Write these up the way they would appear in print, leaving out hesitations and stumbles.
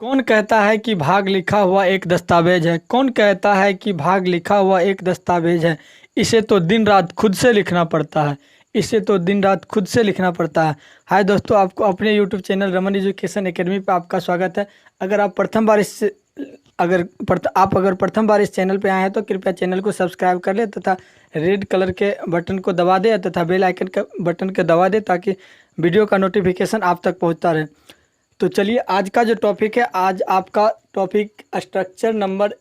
कौन कहता है कि भाग लिखा हुआ एक दस्तावेज है? कौन कहता है कि भाग लिखा हुआ एक दस्तावेज है? इसे तो दिन रात खुद से लिखना पड़ता है। इसे तो दिन रात खुद से लिखना पड़ता है। हाय दोस्तों, आपको अपने YouTube channel Raman education academy पे आपका स्वागत है। अगर आप प्रथम बार इस अगर प्रथम बार इस चैनल पे आए हैं तो कृपया चैनल को सब्सक्राइब कर ले तथा रेड कलर के बटन को दबा दे तथा बेल आइकन का बटन को दबा दे ताकि वीडियो का नोटिफिकेशन आप तक पहुंचता रहे। तो चलिए, आज का जो टॉपिक है, आज आपका टॉपिक स्ट्रक्चर नंबर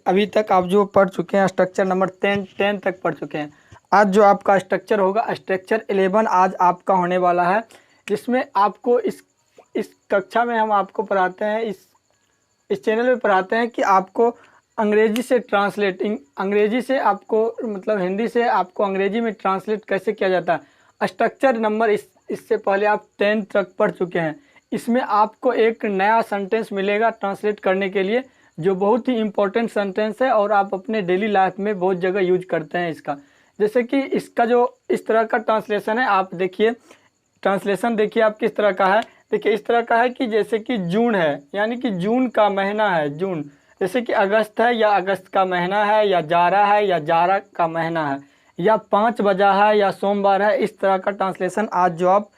अभी तक आप जो पढ़ चुके हैं स्ट्रक्चर नंबर 10 तक पढ़ चुके हैं। आज जो आपका स्ट्रक्चर होगा स्ट्रक्चर 11 आज आपका होने वाला है, जिसमें आपको इस कक्षा में हम आपको पढ़ाते हैं, इस चैनल में पढ़ाते हैं कि आपको अंग्रेजी से अंग्रेजी से आपको मतलब हिंदी से आपको अंग्रेजी में ट्रांसलेट कैसे किया जाता है। स्ट्रक्चर नंबर इससे पहले आप 10 तक पढ़ चुके हैं। इसमें आपको एक नया सेंटेंस मिलेगा ट्रांसलेट करने के लिए, जो बहुत ही इम्पोर्टेंट सेंटेंस है और आप अपने डेली लाइफ में बहुत जगह यूज करते हैं इसका। जैसे कि इसका जो इस तरह का ट्रांसलेशन है, आप देखिए, ट्रांसलेशन देखिए आप किस तरह का है। देखिए इस तरह का है कि जैसे कि जून है, यानी कि जून का महीना है जून। जैसे कि अगस्त है या अगस्त का महीना है, या जाड़ा है या जाड़ा का महीना है, या 5 बजा है या सोमवार है। इस तरह का ट्रांसलेशन आज जो आप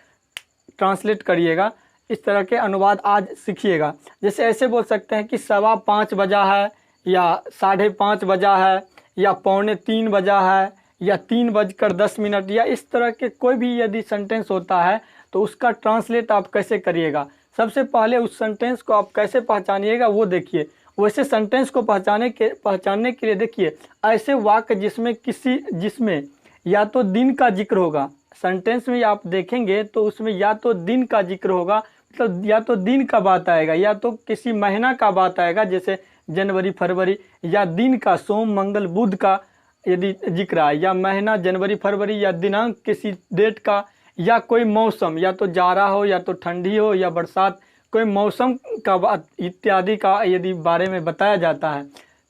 ट्रांसलेट करिएगा, इस तरह के अनुवाद आज सीखिएगा। जैसे ऐसे बोल सकते हैं कि 5:15 बजा है, या 5:30 बजा है, या 2:45 बजा है, या 3:10, या इस तरह के कोई भी यदि सेंटेंस होता है तो उसका ट्रांसलेट आप कैसे करिएगा। सबसे पहले उस सेंटेंस को आप कैसे पहचानिएगा वो देखिए। वैसे सेंटेंस को पहचानने के लिए देखिए, ऐसे वाक्य जिसमें या तो दिन का जिक्र होगा, सेंटेंस में आप देखेंगे तो उसमें या तो दिन का जिक्र होगा, मतलब या तो दिन का बात आएगा, या तो किसी महीना का बात आएगा जैसे जनवरी फरवरी, या दिन का सोम मंगल बुध का यदि जिक्र आए, या महीना जनवरी फरवरी, या दिनांक किसी डेट का, या कोई मौसम, या तो जाड़ा हो या तो ठंडी हो या बरसात, कोई मौसम का बात इत्यादि का यदि बारे में बताया जाता है,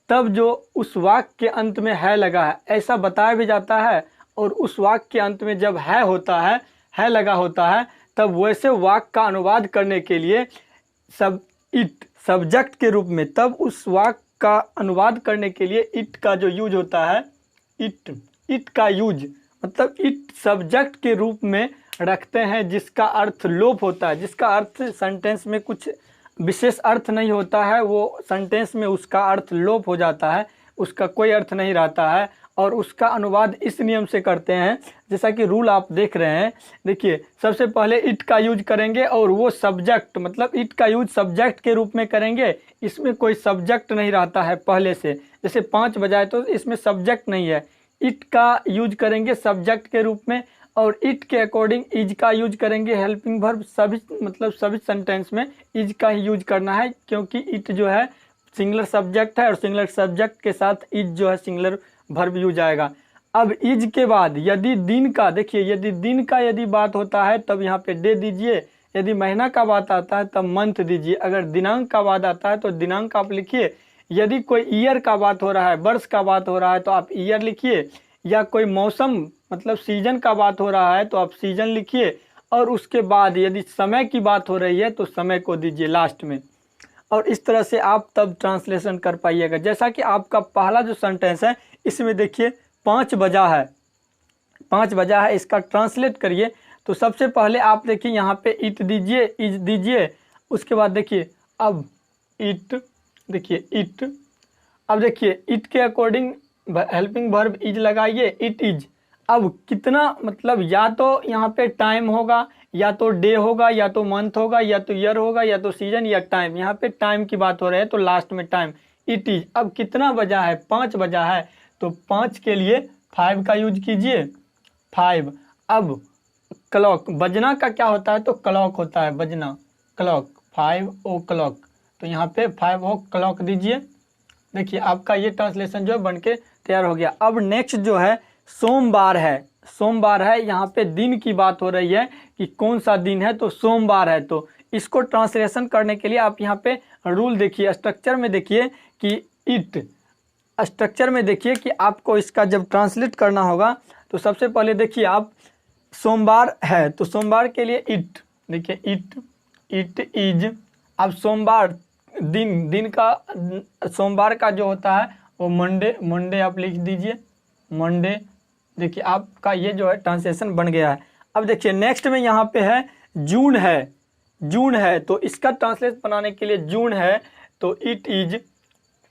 तब जो उस वाक्य के अंत में है लगा है ऐसा बताया भी जाता है। और उस वाक्य के अंत में जब है लगा होता है, तब वैसे वाक्य का अनुवाद करने के लिए सब्जेक्ट के रूप में, तब उस वाक्य का अनुवाद करने के लिए इट का जो यूज होता है, इट का यूज मतलब इट सब्जेक्ट के रूप में रखते हैं, जिसका अर्थ लोप होता है, जिसका अर्थ सेंटेंस में कुछ विशेष अर्थ नहीं होता है, वो सेंटेंस में उसका अर्थ लोप हो जाता है, उसका कोई अर्थ नहीं रहता है। और उसका अनुवाद इस नियम से करते हैं, जैसा कि रूल आप देख रहे हैं। देखिए, सबसे पहले इट का यूज करेंगे और वो सब्जेक्ट मतलब इट का यूज सब्जेक्ट के रूप में करेंगे। इसमें कोई सब्जेक्ट नहीं रहता है पहले से, जैसे 5 बजाए तो इसमें सब्जेक्ट नहीं है। इट का यूज करेंगे सब्जेक्ट के रूप में, और इट के अकॉर्डिंग इज का यूज करेंगे हेल्पिंग वर्ब। सभी सेंटेंस में इज का ही यूज करना है, क्योंकि इट जो है सिंगुलर सब्जेक्ट है और सिंगुलर सब्जेक्ट के साथ इज जो है सिंगुलर वर्ब यूज आएगा। अब इज के बाद यदि दिन का, देखिए यदि दिन का यदि बात होता है तब यहाँ पे डे दीजिए, यदि महीना का बात आता है तब मंथ दीजिए, अगर दिनांक का बात आता है तो दिनांक आप लिखिए, यदि कोई ईयर का बात हो रहा है, वर्ष का बात हो रहा है तो आप ईयर लिखिए, या कोई मौसम मतलब सीजन का बात हो रहा है तो आप सीजन लिखिए, और उसके बाद यदि समय की बात हो रही है तो समय को दीजिए लास्ट में। और इस तरह से आप तब ट्रांसलेशन कर पाइएगा। जैसा कि आपका पहला जो सेंटेंस है, इसमें देखिए 5 बजा है, इसका ट्रांसलेट करिए। तो सबसे पहले आप देखिए यहाँ पे इट दीजिए, इज दीजिए, उसके बाद देखिए अब इट, देखिए इट, अब देखिए इट के अकॉर्डिंग हेल्पिंग वर्ब इज लगाइए, इट इज। अब कितना मतलब या तो यहाँ पे टाइम होगा, या तो डे होगा, या तो मंथ होगा, या तो ईयर होगा, या तो सीजन, या टाइम। यहाँ पे टाइम की बात हो रही है तो लास्ट में टाइम, इट इज। अब कितना बजा है, 5 बजा है, तो 5 के लिए 5 का यूज कीजिए, 5। अब क्लॉक, बजना का क्या होता है तो क्लॉक होता है, बजना क्लॉक, 5 o'clock, तो यहाँ पे 5 o'clock दीजिए। देखिए आपका ये ट्रांसलेशन जो है बन के तैयार हो गया। अब नेक्स्ट जो है सोमवार है, यहाँ पे दिन की बात हो रही है कि कौन सा दिन है, तो सोमवार है। तो इसको ट्रांसलेशन करने के लिए आप यहाँ पे रूल देखिए, स्ट्रक्चर में देखिए कि आपको इसका जब ट्रांसलेट करना होगा तो सबसे पहले देखिए आप सोमवार है तो सोमवार के लिए इट, देखिए इट इज। अब सोमवार दिन दिन का सोमवार का जो होता है वो मंडे, मंडे आप लिख दीजिए मंडे। देखिए आपका ये जो है ट्रांसलेशन बन गया है। अब देखिए नेक्स्ट में यहाँ पे है जून है, जून है तो इसका ट्रांसलेशन बनाने के लिए जून है तो इट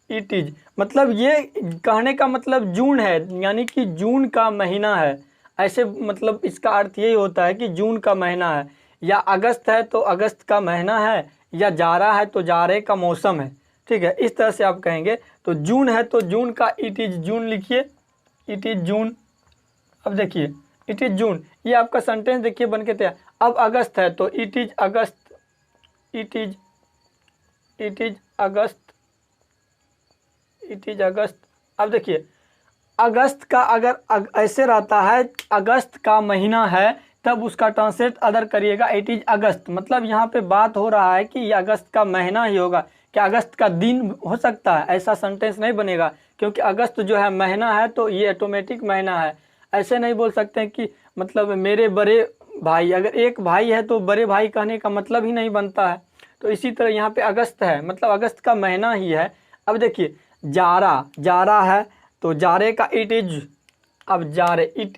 इज मतलब ये कहने का मतलब जून है, यानी कि जून का महीना है, ऐसे मतलब इसका अर्थ यही होता है कि जून का महीना है। या अगस्त है तो अगस्त का महीना है, या जाड़ा है तो जाड़े का मौसम है। ठीक है, इस तरह से आप कहेंगे। तो जून है तो जून का इट इज़ जून लिखिए, इट इज़ जून। अब देखिए इट इज़ जून, ये आपका सेंटेंस देखिए बन के तैयार। अब अगस्त है तो it is August, it is August, it is August. अब देखिए अगस्त का अगर ऐसे रहता है अगस्त का महीना है तब उसका ट्रांसलेट अदर करिएगा इट इज़ अगस्त। मतलब यहाँ पे बात हो रहा है कि ये अगस्त का महीना ही होगा, क्या अगस्त का दिन हो सकता है? ऐसा सेंटेंस नहीं बनेगा, क्योंकि अगस्त जो है महीना है तो ये ऑटोमेटिक महीना है। ऐसे नहीं बोल सकते हैं कि मतलब मेरे बड़े भाई, अगर एक भाई है तो बड़े भाई कहने का मतलब ही नहीं बनता है। तो इसी तरह यहाँ पे अगस्त है मतलब अगस्त का महीना ही है। अब देखिए जाड़ा, जाड़ा है तो जाड़े का इट इज, अब जाड़े इट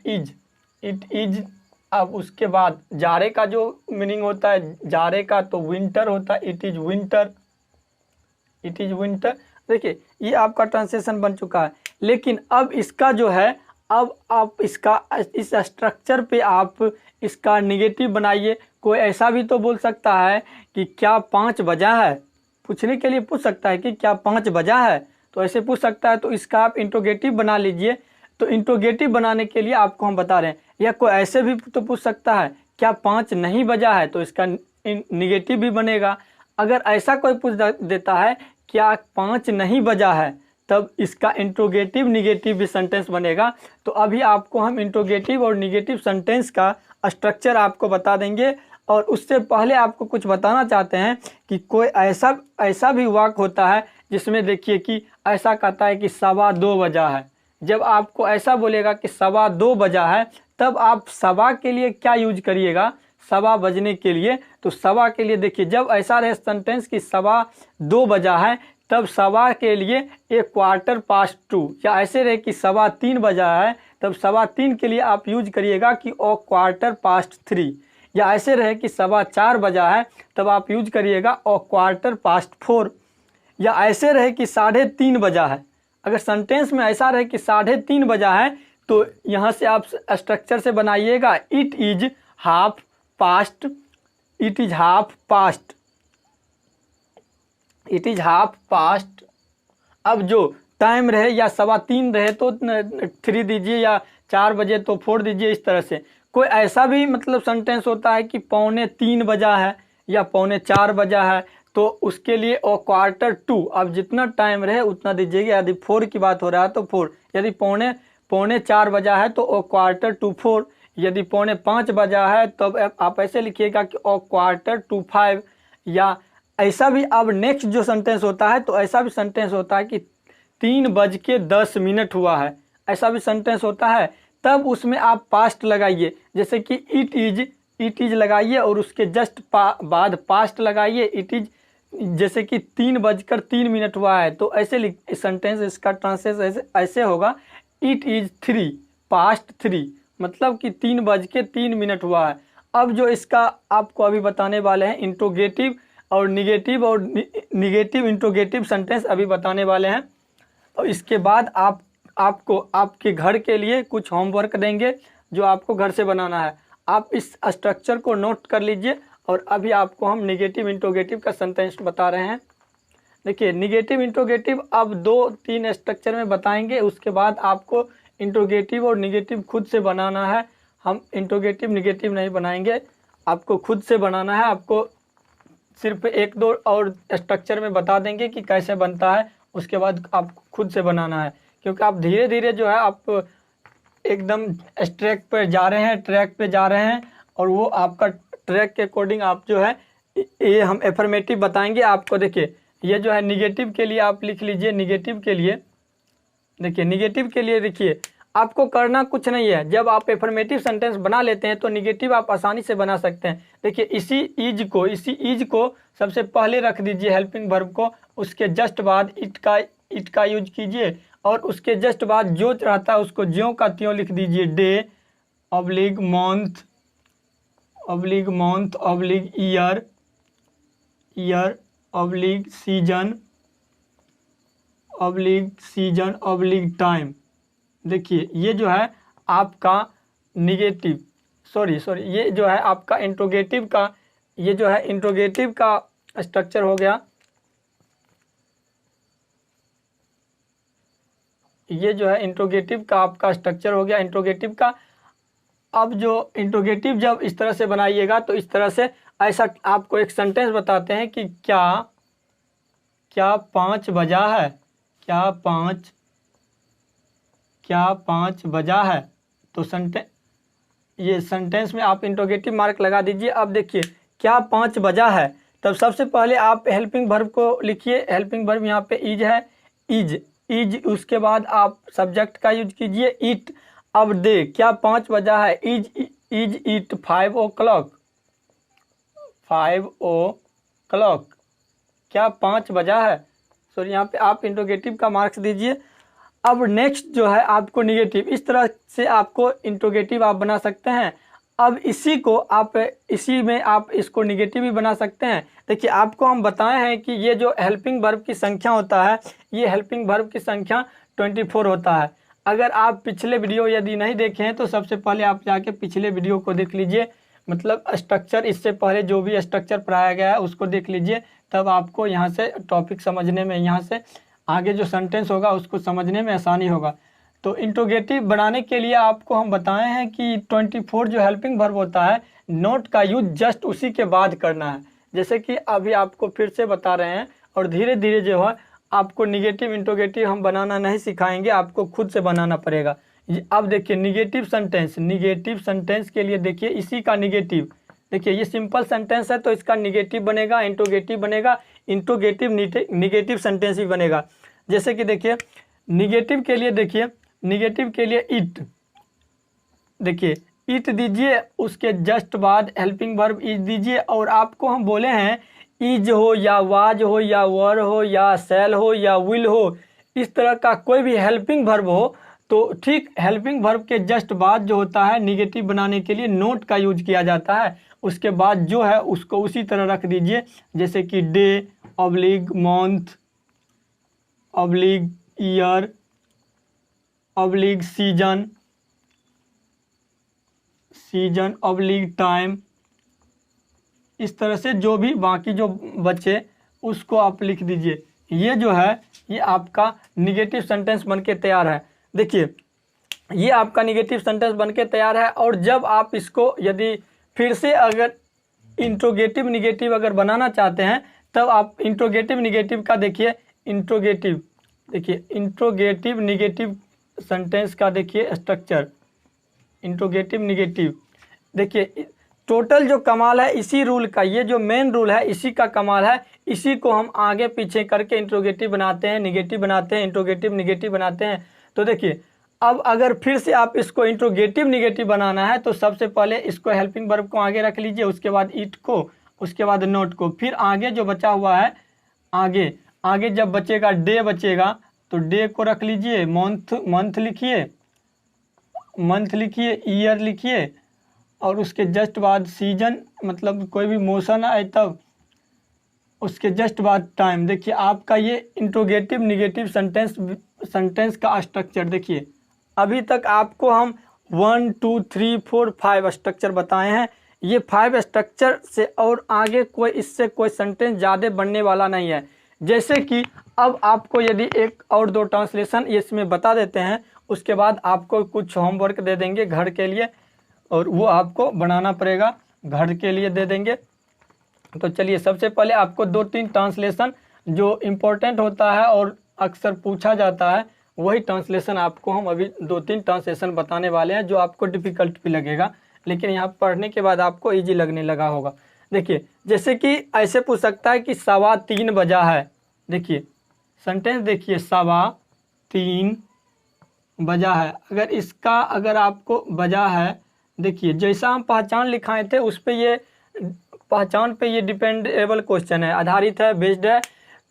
इज। अब उसके बाद जाड़े का जो मीनिंग होता है जाड़े का तो विंटर होता है, it is winter, it is winter. देखिए ये आपका ट्रांसलेशन बन चुका है। लेकिन अब इसका जो है, अब आप इसका इस स्ट्रक्चर पे आप इसका निगेटिव बनाइए। कोई ऐसा भी तो बोल सकता है कि क्या 5 बजा है, पूछने के लिए पूछ सकता है कि क्या 5 बजा है, तो ऐसे पूछ सकता है। तो इसका आप इंट्रोगेटिव बना लीजिए। तो इंट्रोगेटिव बनाने के लिए आपको हम बता रहे हैं। या कोई ऐसे भी तो पूछ सकता है क्या 5 नहीं बजा है, तो इसका निगेटिव भी बनेगा। अगर ऐसा कोई पूछ देता है क्या 5 नहीं बजा है, तब इसका इंट्रोगेटिव निगेटिव भी सेंटेंस बनेगा। तो अभी आपको हम इंट्रोगेटिव और निगेटिव सेंटेंस का स्ट्रक्चर आपको बता देंगे। और उससे पहले आपको कुछ बताना चाहते हैं कि कोई ऐसा भी वाक्य होता है जिसमें देखिए कि ऐसा कहता है कि 2:15 बजा है। जब आपको ऐसा बोलेगा कि 2:15 बजा है, तब आप सवा के लिए क्या यूज करिएगा, सवा बजने के लिए। तो सवा के लिए देखिए जब ऐसा रहे सेंटेंस कि 2:15 बजा है, तब सवा के लिए 2:15, या ऐसे रहे कि 3:15 बजा है, तब 3:15 के लिए आप यूज करिएगा कि 3:15। या ऐसे रहे कि 4:15 बजा है, तब आप यूज करिएगा 4:15। या ऐसे रहे कि 3:30 बजा है, अगर सेंटेंस में ऐसा रहे कि 3:30 बजा है, तो यहाँ से आप स्ट्रक्चर से बनाइएगा it is half past, it is half past, it is half past. अब जो टाइम रहे या 3:15 रहे तो 3 दीजिए, या 4 बजे तो 4 दीजिए, इस तरह से। कोई ऐसा भी मतलब सेंटेंस होता है कि 3:15 बजा है या 3:45 बजा है, तो उसके लिए 1/4, अब जितना टाइम रहे उतना दीजिएगा। यदि 4 की बात हो रहा है तो 4, यदि 3:45 बजा है तो 1/4, यदि 4:45 बजा है तब आप ऐसे लिखिएगा कि 1/4, या ऐसा भी। अब नेक्स्ट जो सेंटेंस होता है तो ऐसा भी सेंटेंस होता है कि 3:10 हुआ है, ऐसा भी सेंटेंस होता है। तब उसमें आप पास्ट लगाइए, जैसे कि इट इज लगाइए और उसके जस्ट बाद पास्ट लगाइए, इट इज। जैसे कि 3:03 हुआ है, तो ऐसे सेंटेंस इसका ट्रांसलेशन ऐसे होगा इट इज 3 पास्ट 3, मतलब कि 3:03 हुआ है। अब जो इसका आपको अभी बताने वाले हैं इंट्रोगेटिव और निगेटिव इंट्रोगेटिव सेंटेंस अभी बताने वाले हैं। और इसके बाद आपको आपके घर के लिए कुछ होमवर्क देंगे जो आपको घर से बनाना है। आप इस स्ट्रक्चर को नोट कर लीजिए। और अभी आपको हम निगेटिव इंट्रोगेटिव का सेंटेंस बता रहे हैं। देखिए निगेटिव इंट्रोगेटिव अब 2-3 स्ट्रक्चर में बताएंगे, उसके बाद आपको इंट्रोगेटिव और निगेटिव खुद से बनाना है। हम इंट्रोगेटिव निगेटिव नहीं बनाएंगे, आपको खुद से बनाना है। आपको सिर्फ 1-2 और स्ट्रक्चर में बता देंगे कि कैसे बनता है, उसके बाद आपको खुद से बनाना है। क्योंकि आप धीरे धीरे जो है आप एकदम ट्रैक पे जा रहे हैं और वो आपका ट्रैक के अकॉर्डिंग आप जो है ये हम एफर्मेटिव बताएंगे आपको। देखिए ये जो है निगेटिव के लिए आप लिख लीजिए। निगेटिव के लिए देखिए, निगेटिव के लिए देखिए आपको करना कुछ नहीं है। जब आप एफर्मेटिव सेंटेंस बना लेते हैं तो निगेटिव आप आसानी से बना सकते हैं। देखिए इसी इज को सबसे पहले रख दीजिए हेल्पिंग वर्ब को, उसके जस्ट बाद इट का यूज कीजिए और उसके जस्ट बाद जो रहता है उसको ज्यों का त्यों लिख दीजिए। Day oblique month oblique year oblique season oblique time. देखिए ये जो है आपका निगेटिव ये जो है आपका इंट्रोगेटिव का, ये जो है इंट्रोगेटिव का स्ट्रक्चर हो गया। ये जो है इंट्रोगेटिव का आपका स्ट्रक्चर हो गया इंट्रोगेटिव का। अब जो इंट्रोगेटिव जब इस तरह से बनाइएगा तो इस तरह से ऐसा आपको एक सेंटेंस बताते हैं कि क्या 5 बजा है, क्या 5 बजा है। तो ये सेंटेंस में आप इंट्रोगेटिव मार्क लगा दीजिए। अब देखिए क्या 5 बजा है, तब सबसे पहले आप हेल्पिंग वर्ब को लिखिए। हेल्पिंग वर्ब यहाँ पे इज है, इज उसके बाद आप सब्जेक्ट का यूज कीजिए इट। अब डे क्या 5 बजा है, इज इट 5 o'clock, क्या 5 बजा है। सॉरी यहाँ पे आप इंट्रोगेटिव का मार्क्स दीजिए। अब नेक्स्ट जो है आपको निगेटिव, इस तरह से आपको इंट्रोगेटिव आप बना सकते हैं। अब इसी में आप इसको निगेटिव भी बना सकते हैं। देखिए आपको हम बताए हैं कि ये जो हेल्पिंग वर्ब की संख्या होता है, ये हेल्पिंग वर्ब की संख्या 24 होता है। अगर आप पिछले वीडियो यदि नहीं देखे हैं तो सबसे पहले आप जाके पिछले वीडियो को देख लीजिए, मतलब स्ट्रक्चर इससे पहले जो भी स्ट्रक्चर पढ़ाया गया है उसको देख लीजिए, तब आपको यहाँ से टॉपिक समझने में, यहाँ से आगे जो सेंटेंस होगा उसको समझने में आसानी होगा। तो इंट्रोगेटिव बनाने के लिए आपको हम बताए हैं कि 24 जो हेल्पिंग वर्ब होता है, नोट का यूज जस्ट उसी के बाद करना है। जैसे कि अभी आपको फिर से बता रहे हैं, और धीरे धीरे जो है आपको निगेटिव इंट्रोगेटिव हम बनाना नहीं सिखाएंगे, आपको खुद से बनाना पड़ेगा। अब देखिए निगेटिव सेंटेंस के लिए देखिए इसी का निगेटिव, देखिए ये सिंपल सेंटेंस है तो इसका निगेटिव बनेगा, इंट्रोगेटिव बनेगा, इंट्रोगेटिव निगेटिव सेंटेंस भी बनेगा। जैसे कि देखिए निगेटिव के लिए इट, देखिए इट दीजिए, उसके जस्ट बाद हेल्पिंग वर्ब इज दीजिए। और आपको हम बोले हैं इज हो या वाज हो या वर हो या सेल हो या विल हो, इस तरह का कोई भी हेल्पिंग वर्ब हो तो ठीक हेल्पिंग वर्ब के जस्ट बाद जो होता है निगेटिव बनाने के लिए नोट का यूज किया जाता है। उसके बाद जो है उसको उसी तरह रख दीजिए, जैसे कि day oblique month oblique year oblique season oblique time. इस तरह से जो भी बाकी जो बचे उसको आप लिख दीजिए। ये जो है ये आपका निगेटिव सेंटेंस बनके तैयार है। देखिए ये आपका निगेटिव सेंटेंस बनके तैयार है। और जब आप इसको यदि फिर से अगर इंट्रोगेटिव निगेटिव अगर बनाना चाहते हैं तब आप इंट्रोगेटिव निगेटिव का देखिए इंट्रोगेटिव निगेटिव सेंटेंस का देखिए स्ट्रक्चर, इंट्रोगेटिव निगेटिव। देखिए टोटल जो कमाल है इसी रूल का, ये जो मेन रूल है इसी का कमाल है। इसी को हम आगे पीछे करके इंट्रोगेटिव बनाते हैं, निगेटिव बनाते हैं, इंट्रोगेटिव निगेटिव बनाते हैं। तो देखिए अब अगर फिर से आप इसको इंट्रोगेटिव निगेटिव बनाना है तो सबसे पहले इसको हेल्पिंग वर्ब को आगे रख लीजिए, उसके बाद इट को, उसके बाद नोट को, फिर आगे जो बचा हुआ है आगे जब बचेगा डे बचेगा तो डे को रख लीजिए, मंथ लिखिए, ईयर लिखिए, और उसके जस्ट बाद सीजन, मतलब कोई भी मोशन आए तब उसके जस्ट बाद टाइम। देखिए आपका ये इंट्रोगेटिव निगेटिव सेंटेंस का स्ट्रक्चर। देखिए अभी तक आपको हम 1 2 3 4 5 स्ट्रक्चर बताए हैं। ये 5 स्ट्रक्चर से और आगे इससे कोई सेंटेंस ज़्यादा बनने वाला नहीं है। जैसे कि अब आपको यदि एक और 2 ट्रांसलेशन इसमें बता देते हैं, उसके बाद आपको कुछ होमवर्क दे देंगे घर के लिए, और वो आपको बनाना पड़ेगा, घर के लिए दे देंगे। तो चलिए सबसे पहले आपको 2-3 ट्रांसलेशन जो इम्पोर्टेंट होता है और अक्सर पूछा जाता है, वही ट्रांसलेशन आपको हम अभी 2-3 ट्रांसलेशन बताने वाले हैं जो आपको डिफ़िकल्ट भी लगेगा, लेकिन यहाँ पढ़ने के बाद आपको ईजी लगने लगा होगा। देखिए जैसे कि ऐसे पूछ सकता है कि 3:15 बजा है। देखिए सेंटेंस देखिए 3:15 वजह है। अगर इसका अगर आपको वजह है, देखिए जैसा हम पहचान लिखाए थे उस पे ये पहचान पे ये डिपेंडेबल क्वेश्चन है, आधारित है, बेस्ड है।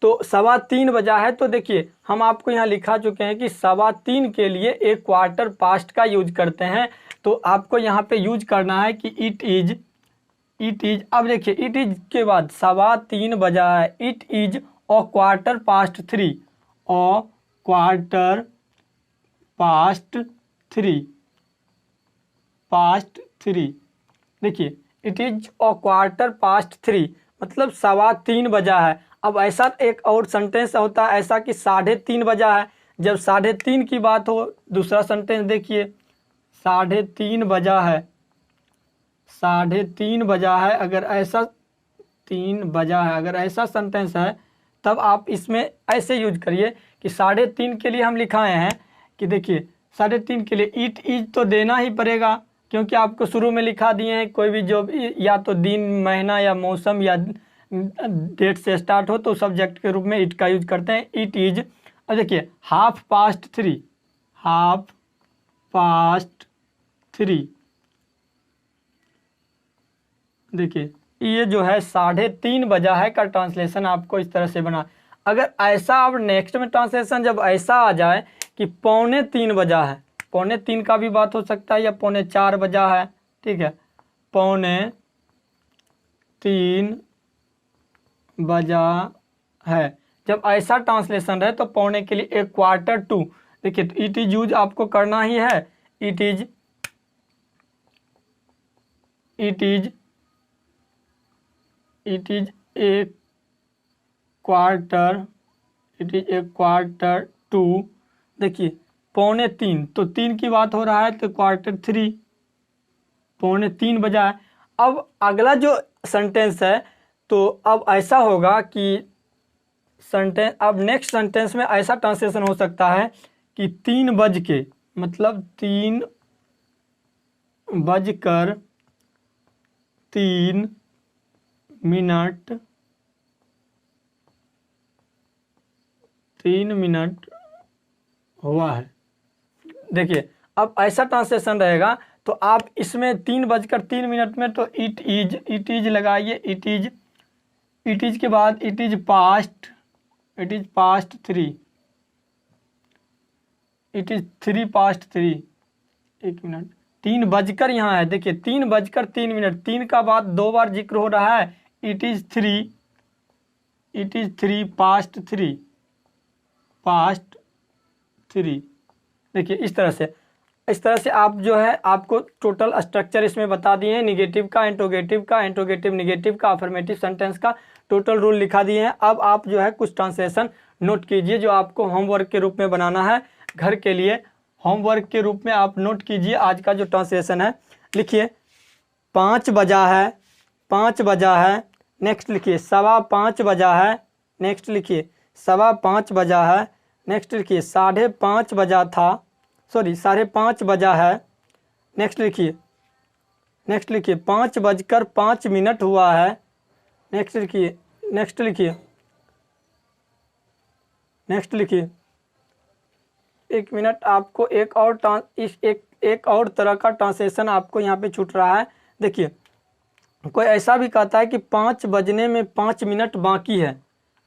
तो 3:15 बजा है, तो देखिए हम आपको यहाँ लिखा चुके हैं कि 3:15 के लिए एक क्वार्टर पास्ट का यूज करते हैं। तो आपको यहाँ पे यूज करना है कि इट इज। अब देखिए इट इज के बाद 3:15 बजा है, it is a quarter past 3, a quarter past 3 देखिए it is a quarter past 3 मतलब 3:15 बजा है। अब ऐसा एक और सेंटेंस होता है ऐसा कि 3:30 बजा है। जब 3:30 की बात हो, दूसरा सेंटेंस देखिए 3:30 बजा है, 3:30 बजा है, अगर ऐसा 3 बजा है, अगर ऐसा सेंटेंस है तब आप इसमें ऐसे यूज करिए कि 3:30 के लिए हम लिखाए हैं कि देखिए 3:30 के लिए इट इज तो देना ही पड़ेगा, क्योंकि आपको शुरू में लिखा दिए हैं कोई भी जो या तो दिन, महीना या मौसम या डेट से स्टार्ट हो तो सब्जेक्ट के रूप में इट का यूज करते हैं, इट इज। और देखिए 3:30 देखिए ये जो है 3:30 बजा है का ट्रांसलेशन आपको इस तरह से बना। अगर ऐसा अब नेक्स्ट में ट्रांसलेशन जब ऐसा आ जाए कि 3:45 बजा है, 3:45 का भी बात हो सकता है या 3:45 बजा है, ठीक है, 3:45 बजा है, जब ऐसा ट्रांसलेशन रहे तो पौने के लिए एक क्वार्टर टू, देखिए तो इट इज यूज आपको करना ही है, it is a quarter, to, देखिए 3:45 तो 3 की बात हो रहा है तो क्वार्टर 3, 3:45 बजा है। अब अगला जो सेंटेंस है तो अब ऐसा होगा कि सेंटेंस, अब नेक्स्ट सेंटेंस में ऐसा ट्रांसलेशन हो सकता है कि 3 बज के मतलब 3 बजकर 3 मिनट हुआ है। देखिए अब ऐसा ट्रांसलेशन रहेगा तो आप इसमें 3:03 में तो इट इज लगाइए, इट इज के बाद it is past 3, it is 3:03, 1 minute, 3 बजकर यहाँ है, देखिए 3:03, 3 का बाद 2 बार जिक्र हो रहा है, इट इज 3:03 देखिए इस तरह से आप जो है आपको टोटल स्ट्रक्चर इसमें बता दिए हैं, निगेटिव का, इंट्रोगेटिव निगेटिव का, अफर्मेटिव सेंटेंस का टोटल रूल लिखा दिए हैं। अब आप जो है कुछ ट्रांसलेशन नोट कीजिए जो आपको होमवर्क के रूप में बनाना है घर के लिए। होमवर्क के रूप में आप नोट कीजिए आज का जो ट्रांसलेशन है, लिखिए 5 बजा है, नेक्स्ट लिखिए 5:15 बजा है, नेक्स्ट लिखिए 5:15 बजा है, नेक्स्ट लिखिए 5:30 बजा था, 5:30 बजा है, नेक्स्ट लिखिए 5:05 हुआ है, नेक्स्ट लिखिए 1 मिनट, आपको एक और तरह का ट्रांसलेशन आपको यहाँ पे छूट रहा है। देखिए कोई ऐसा भी कहता है कि 5 बजने में 5 मिनट बाकी है,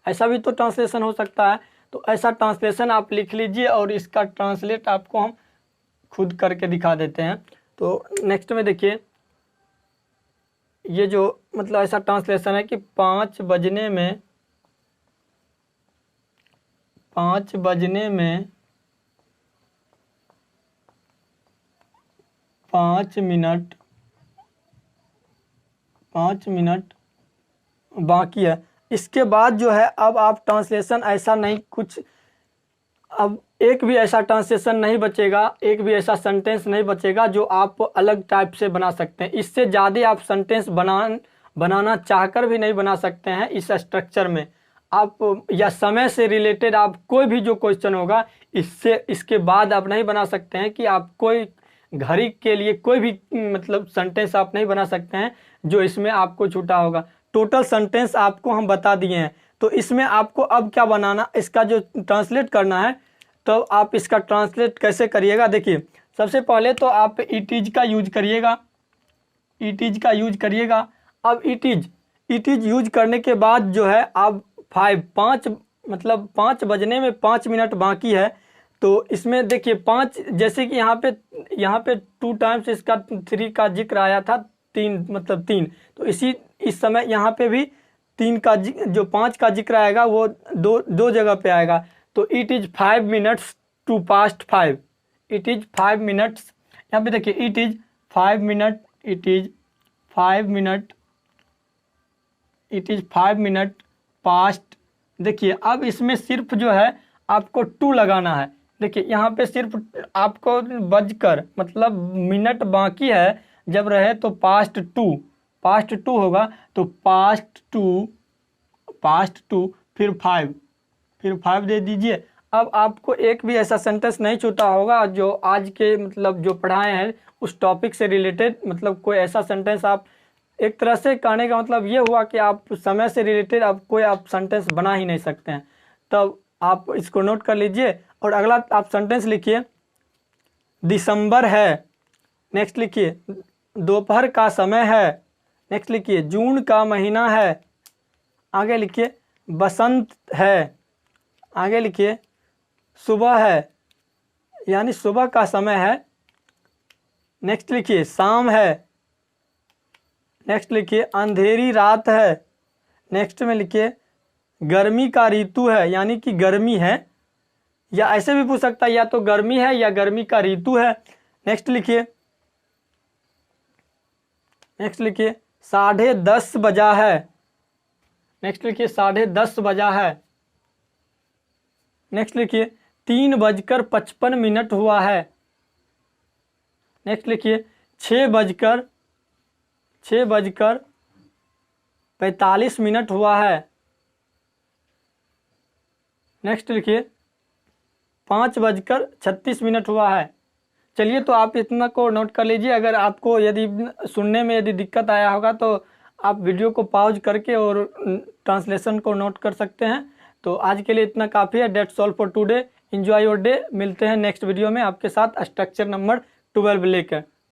ऐसा भी तो ट्रांसलेशन हो सकता है। तो ऐसा ट्रांसलेशन आप लिख लीजिए और इसका ट्रांसलेट आपको हम खुद करके दिखा देते हैं। तो नेक्स्ट में देखिए ये जो मतलब ऐसा ट्रांसलेशन है कि 5 बजने में 5 मिनट बाकी है। इसके बाद जो है अब आप ट्रांसलेशन ऐसा नहीं कुछ, अब एक भी ऐसा ट्रांसलेशन नहीं बचेगा, एक भी ऐसा सेंटेंस नहीं बचेगा जो आप अलग टाइप से बना सकते हैं। इससे ज़्यादा आप सेंटेंस बनाना चाहकर भी नहीं बना सकते हैं इस स्ट्रक्चर में। आप या समय से रिलेटेड आप कोई भी जो क्वेश्चन होगा इसके बाद आप नहीं बना सकते हैं कि आप कोई घड़ी के लिए कोई भी मतलब सेंटेंस आप नहीं बना सकते हैं जो इसमें आपको छूटा होगा। टोटल सेंटेंस आपको हम बता दिए हैं। तो इसमें आपको अब क्या बनाना, इसका जो ट्रांसलेट करना है तो आप इसका ट्रांसलेट कैसे करिएगा, देखिए सबसे पहले तो आप इट इज का यूज करिएगा, इट इज का यूज करिएगा। अब इट इज यूज करने के बाद जो है आप 5 मतलब 5 बजने में 5 मिनट बाकी है, तो इसमें देखिए 5 जैसे कि यहाँ पे 2 टाइम्स इसका 3 का जिक्र आया था, 3 मतलब 3, तो इस समय यहाँ पे भी 3 का जो 5 का जिक्र आएगा वो दो जगह पे आएगा। तो it is 5 minutes to past 5, it is 5 minutes, यहाँ पे देखिए it is 5 minute, it is 5 minute, it is 5 minute past. देखिए अब इसमें सिर्फ जो है आपको 2 लगाना है। देखिए यहाँ पे सिर्फ आपको बजकर मतलब मिनट बाकी है जब रहे तो पास्ट टू होगा, तो पास्ट टू फिर 5 दे दीजिए। अब आपको एक भी ऐसा सेंटेंस नहीं छूटा होगा जो आज के मतलब जो पढ़ाए हैं उस टॉपिक से रिलेटेड, मतलब कोई ऐसा सेंटेंस आप, एक तरह से कहने का मतलब ये हुआ कि आप समय से रिलेटेड आप सेंटेंस बना ही नहीं सकते हैं। तब आप इसको नोट कर लीजिए और अगला आप सेंटेंस लिखिए, दिसंबर है, नेक्स्ट लिखिए दोपहर का समय है, नेक्स्ट लिखिए जून का महीना है, आगे लिखिए बसंत है, आगे लिखिए सुबह है यानी सुबह का समय है, नेक्स्ट लिखिए शाम है, नेक्स्ट लिखिए अंधेरी रात है, नेक्स्ट में लिखिए गर्मी का ऋतु है यानी कि गर्मी है, या ऐसे भी पूछ सकता है या तो गर्मी है या गर्मी का ऋतु है। नेक्स्ट लिखिए 10:30 बजा है, नेक्स्ट लिखिए 10:30 बजा है, नेक्स्ट लिखिए 3:55 हुआ है, नेक्स्ट लिखिए 6:45 हुआ है, नेक्स्ट लिखिए 5:36 हुआ है। चलिए तो आप इतना को नोट कर लीजिए। अगर आपको यदि सुनने में यदि दिक्कत आया होगा तो आप वीडियो को पॉज करके और ट्रांसलेशन को नोट कर सकते हैं। तो आज के लिए इतना काफ़ी है। That's all for today. Enjoy your day. मिलते हैं नेक्स्ट वीडियो में आपके साथ स्ट्रक्चर नंबर 12 लेकर।